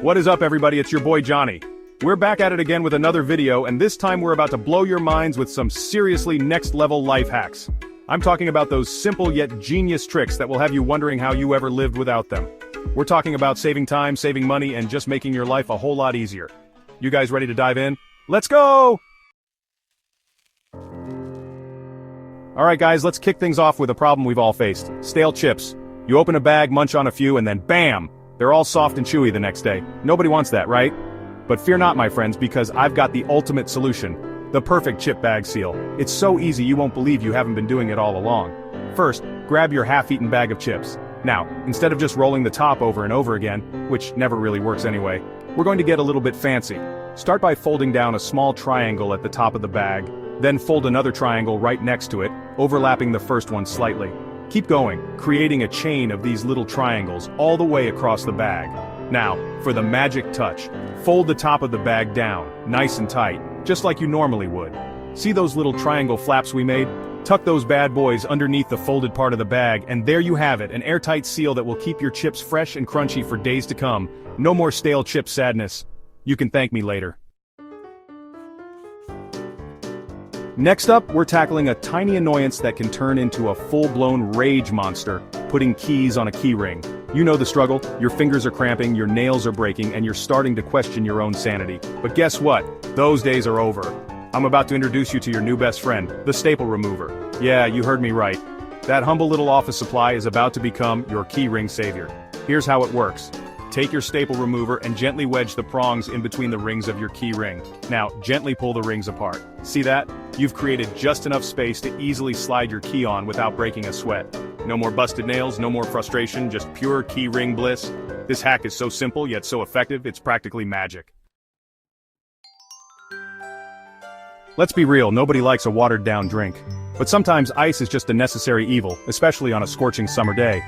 What is up, everybody? It's your boy Johnny. We're back at it again with another video, and this time we're about to blow your minds with some seriously next-level life hacks. I'm talking about those simple yet genius tricks that will have you wondering how you ever lived without them. We're talking about saving time, saving money, and just making your life a whole lot easier. You guys ready to dive in? Let's go! Alright guys, let's kick things off with a problem we've all faced. Stale chips. You open a bag, munch on a few, and then BAM! They're all soft and chewy the next day. Nobody wants that, right? But fear not, my friends, because I've got the ultimate solution. The perfect chip bag seal. It's so easy you won't believe you haven't been doing it all along. First, grab your half-eaten bag of chips. Now, instead of just rolling the top over and over again, which never really works anyway, we're going to get a little bit fancy. Start by folding down a small triangle at the top of the bag, then fold another triangle right next to it, overlapping the first one slightly. Keep going, creating a chain of these little triangles all the way across the bag. Now, for the magic touch, fold the top of the bag down, nice and tight, just like you normally would. See those little triangle flaps we made? Tuck those bad boys underneath the folded part of the bag, and there you have it, an airtight seal that will keep your chips fresh and crunchy for days to come. No more stale chip sadness. You can thank me later. Next up, we're tackling a tiny annoyance that can turn into a full-blown rage monster, putting keys on a key ring. You know the struggle. Your fingers are cramping, your nails are breaking, and you're starting to question your own sanity. But guess what? Those days are over. I'm about to introduce you to your new best friend, the staple remover. Yeah, you heard me right. That humble little office supply is about to become your key ring savior. Here's how it works. Take your staple remover and gently wedge the prongs in between the rings of your key ring. Now, gently pull the rings apart. See that? You've created just enough space to easily slide your key on without breaking a sweat. No more busted nails, no more frustration, just pure key ring bliss. This hack is so simple yet so effective, it's practically magic. Let's be real, nobody likes a watered-down drink. But sometimes ice is just a necessary evil, especially on a scorching summer day.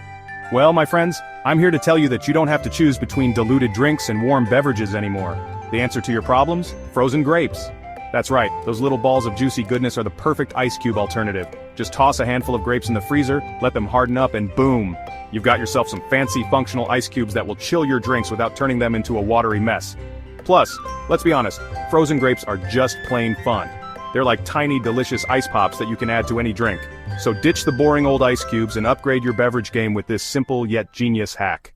Well, my friends, I'm here to tell you that you don't have to choose between diluted drinks and warm beverages anymore. The answer to your problems? Frozen grapes. That's right, those little balls of juicy goodness are the perfect ice cube alternative. Just toss a handful of grapes in the freezer, let them harden up, and boom! You've got yourself some fancy functional ice cubes that will chill your drinks without turning them into a watery mess. Plus, let's be honest, frozen grapes are just plain fun. They're like tiny delicious ice pops that you can add to any drink. So ditch the boring old ice cubes and upgrade your beverage game with this simple yet genius hack.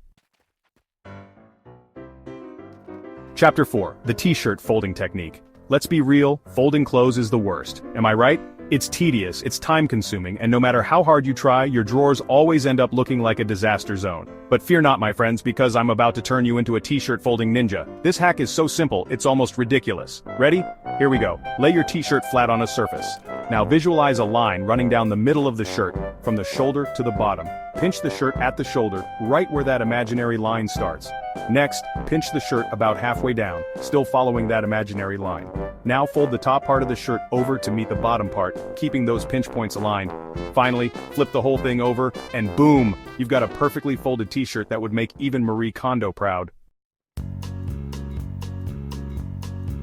Chapter 4, the T-shirt folding technique. Let's be real, folding clothes is the worst. Am I right? It's tedious, it's time-consuming, and no matter how hard you try, your drawers always end up looking like a disaster zone. But fear not, my friends, because I'm about to turn you into a t-shirt folding ninja. This hack is so simple, it's almost ridiculous. Ready? Here we go. Lay your t-shirt flat on a surface. Now visualize a line running down the middle of the shirt, from the shoulder to the bottom. Pinch the shirt at the shoulder, right where that imaginary line starts. Next, pinch the shirt about halfway down, still following that imaginary line. Now fold the top part of the shirt over to meet the bottom part, keeping those pinch points aligned. Finally, flip the whole thing over, and boom! You've got a perfectly folded t-shirt that would make even Marie Kondo proud.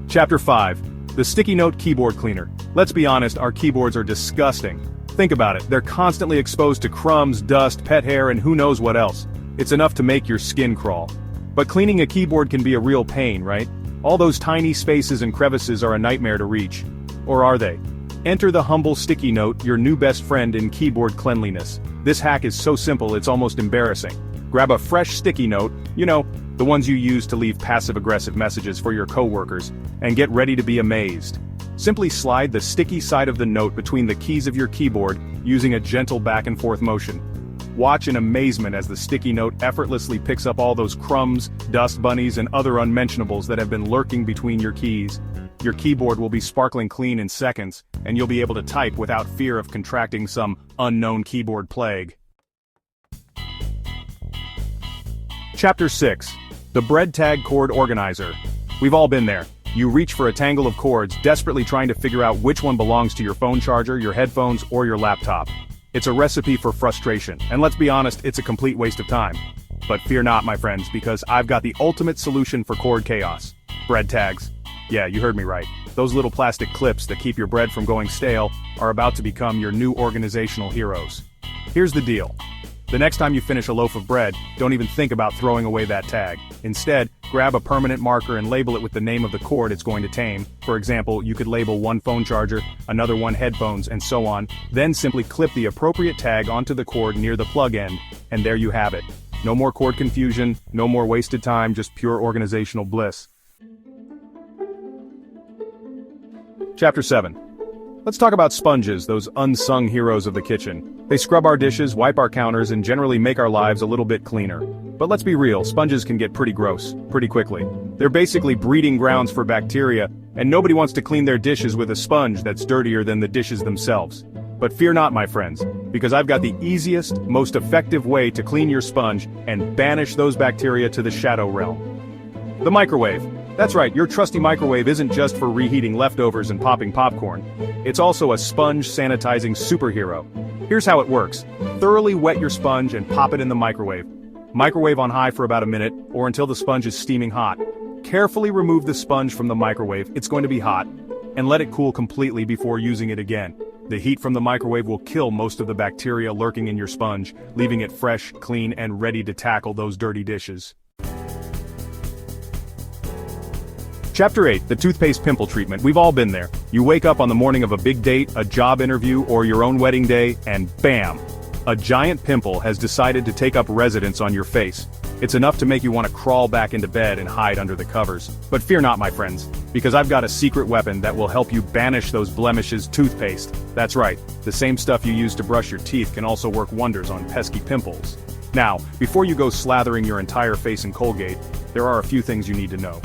Chapter 5. The Sticky Note Keyboard Cleaner. Let's be honest, our keyboards are disgusting. Think about it, they're constantly exposed to crumbs, dust, pet hair, and who knows what else. It's enough to make your skin crawl. But cleaning a keyboard can be a real pain, right? All those tiny spaces and crevices are a nightmare to reach. Or are they? Enter the humble Sticky Note, your new best friend in keyboard cleanliness. This hack is so simple it's almost embarrassing. Grab a fresh sticky note, you know, the ones you use to leave passive-aggressive messages for your coworkers, and get ready to be amazed. Simply slide the sticky side of the note between the keys of your keyboard, using a gentle back-and-forth motion. Watch in amazement as the sticky note effortlessly picks up all those crumbs, dust bunnies, and other unmentionables that have been lurking between your keys. Your keyboard will be sparkling clean in seconds, and you'll be able to type without fear of contracting some unknown keyboard plague. Chapter 6. The Bread Tag Cord Organizer. We've all been there. You reach for a tangle of cords, desperately trying to figure out which one belongs to your phone charger, your headphones, or your laptop. It's a recipe for frustration, and let's be honest, it's a complete waste of time. But fear not, my friends, because I've got the ultimate solution for cord chaos. Bread tags. Yeah, you heard me right. Those little plastic clips that keep your bread from going stale are about to become your new organizational heroes. Here's the deal. The next time you finish a loaf of bread, don't even think about throwing away that tag. Instead, grab a permanent marker and label it with the name of the cord it's going to tame. For example, you could label one phone charger, another one headphones, and so on, then simply clip the appropriate tag onto the cord near the plug end, and there you have it. No more cord confusion, no more wasted time, just pure organizational bliss. Chapter 7. Let's talk about sponges, those unsung heroes of the kitchen. They scrub our dishes, wipe our counters, and generally make our lives a little bit cleaner. But let's be real, sponges can get pretty gross, pretty quickly. They're basically breeding grounds for bacteria, and nobody wants to clean their dishes with a sponge that's dirtier than the dishes themselves. But fear not, my friends, because I've got the easiest, most effective way to clean your sponge and banish those bacteria to the shadow realm. The microwave. That's right, your trusty microwave isn't just for reheating leftovers and popping popcorn. It's also a sponge sanitizing superhero. Here's how it works. Thoroughly wet your sponge and pop it in the microwave. Microwave on high for about a minute, or until the sponge is steaming hot. Carefully remove the sponge from the microwave, it's going to be hot, and let it cool completely before using it again. The heat from the microwave will kill most of the bacteria lurking in your sponge, leaving it fresh, clean, and ready to tackle those dirty dishes. Chapter 8, the toothpaste pimple treatment. We've all been there. You wake up on the morning of a big date, a job interview, or your own wedding day, and bam! A giant pimple has decided to take up residence on your face. It's enough to make you want to crawl back into bed and hide under the covers. But fear not, my friends, because I've got a secret weapon that will help you banish those blemishes: toothpaste. That's right, the same stuff you use to brush your teeth can also work wonders on pesky pimples. Now, before you go slathering your entire face in Colgate, there are a few things you need to know.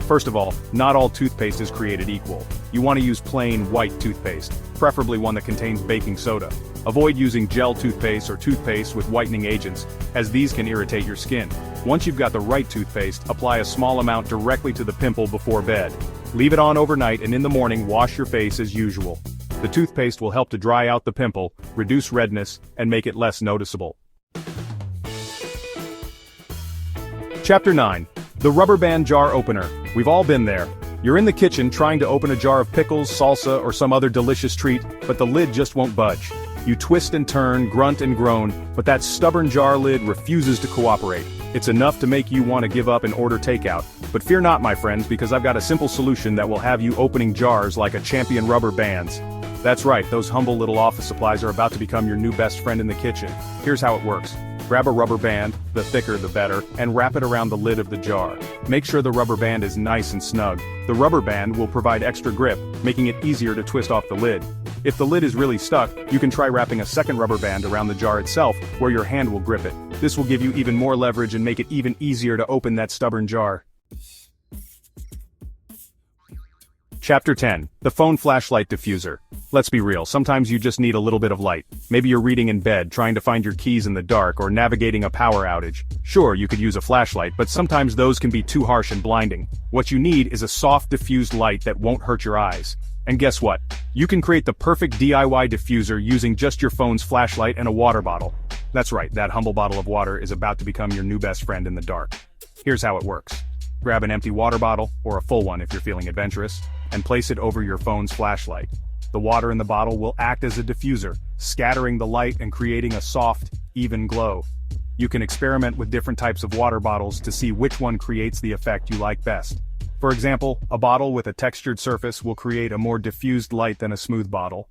First of all, not all toothpaste is created equal. You want to use plain, white toothpaste, preferably one that contains baking soda. Avoid using gel toothpaste or toothpaste with whitening agents, as these can irritate your skin. Once you've got the right toothpaste, apply a small amount directly to the pimple before bed. Leave it on overnight, and in the morning wash your face as usual. The toothpaste will help to dry out the pimple, reduce redness, and make it less noticeable. Chapter 9. The rubber band jar opener. We've all been there. You're in the kitchen trying to open a jar of pickles, salsa, or some other delicious treat, but the lid just won't budge. You twist and turn, grunt and groan, but that stubborn jar lid refuses to cooperate. It's enough to make you want to give up and order takeout. But fear not, my friends, because I've got a simple solution that will have you opening jars like a champion. Rubber bands. That's right, those humble little office supplies are about to become your new best friend in the kitchen. Here's how it works. Grab a rubber band, the thicker the better, and wrap it around the lid of the jar. Make sure the rubber band is nice and snug. The rubber band will provide extra grip, making it easier to twist off the lid. If the lid is really stuck, you can try wrapping a second rubber band around the jar itself, where your hand will grip it. This will give you even more leverage and make it even easier to open that stubborn jar. Chapter 10. The phone flashlight diffuser. Let's be real, sometimes you just need a little bit of light. Maybe you're reading in bed, trying to find your keys in the dark, or navigating a power outage. Sure, you could use a flashlight, but sometimes those can be too harsh and blinding. What you need is a soft diffused light that won't hurt your eyes. And guess what? You can create the perfect DIY diffuser using just your phone's flashlight and a water bottle. That's right, that humble bottle of water is about to become your new best friend in the dark. Here's how it works. Grab an empty water bottle, or a full one if you're feeling adventurous, and place it over your phone's flashlight. The water in the bottle will act as a diffuser, scattering the light and creating a soft, even glow. You can experiment with different types of water bottles to see which one creates the effect you like best. For example, a bottle with a textured surface will create a more diffused light than a smooth bottle.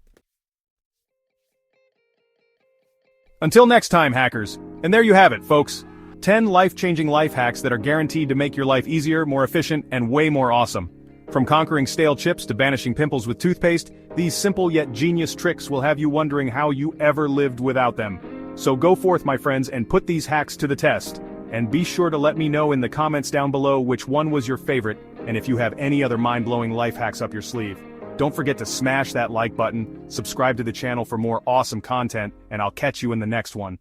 Until next time, hackers. And there you have it, folks. 10 life-changing life hacks that are guaranteed to make your life easier, more efficient, and way more awesome. From conquering stale chips to banishing pimples with toothpaste, these simple yet genius tricks will have you wondering how you ever lived without them. So go forth, my friends, and put these hacks to the test. And be sure to let me know in the comments down below which one was your favorite, and if you have any other mind-blowing life hacks up your sleeve. Don't forget to smash that like button, subscribe to the channel for more awesome content, and I'll catch you in the next one.